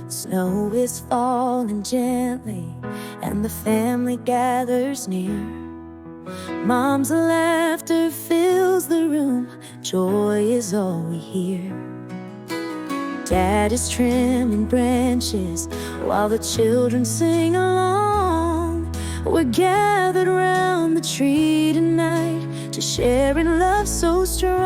Snow is falling gently, and the family gathers near. Mom's laughter fills the room, joy is all we hear. Dad is trimming branches while the children sing along. We're gathered round the tree tonight to share in love so strong.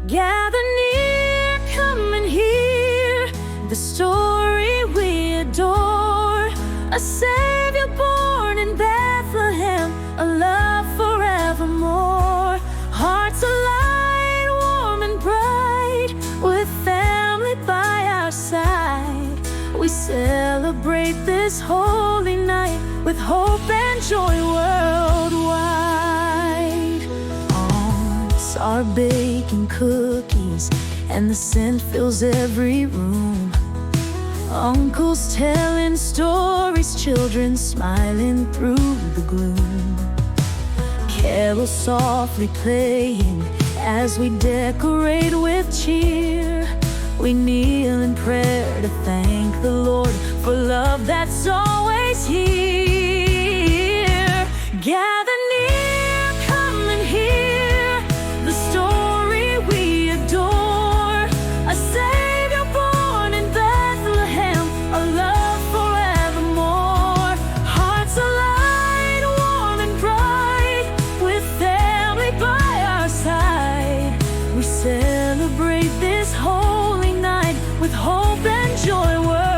Gather near, come and hear the story we adore. A Savior born in Bethlehem, a love forevermore. Hearts alight, warm and bright, with family by our side. We celebrate this holy night with hope and joy worldwide. Aunts are baking cookies, and the scent fills every room. Uncles telling stories, children smiling through the gloom. Carols softly playing as we decorate with cheer. We kneel in prayer to thank the Lord for love that's always here. Gather near, come and hear the story we adore. A Savior born in Bethlehem, a love forevermore. Hearts alight, warm and bright, with family by our side. We celebrate this holy night with hope and joy worldwide.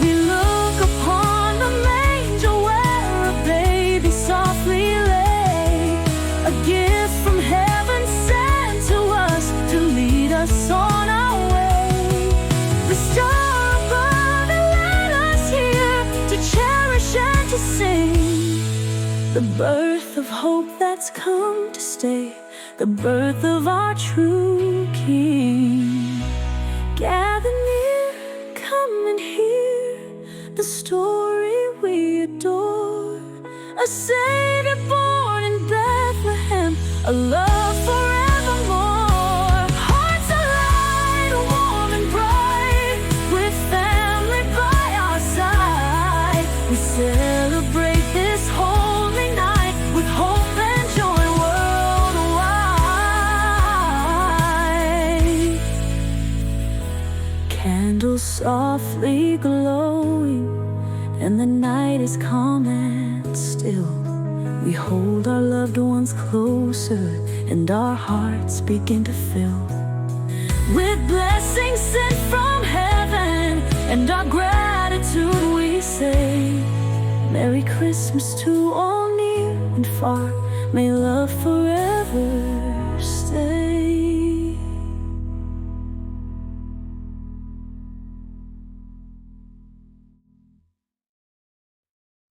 We look upon the manger where a baby softly lay, a gift from heaven sent to us to lead us on our way. The star above it led us here to cherish and to sing the birth of hope that's come to stay, the birth of our true King. Gather near, come and hear the story we adore. A Savior born in Bethlehem, a love forevermore. Hearts alight, warm and bright, with family by our side. We celebrate this holy night with hope and joy worldwide. Candles softly glowing, and the night is calm and still. We hold our loved ones closer, and our hearts begin to fill with blessings sent from heaven, and our gratitude we say. Merry Christmas to all near and far, may love forever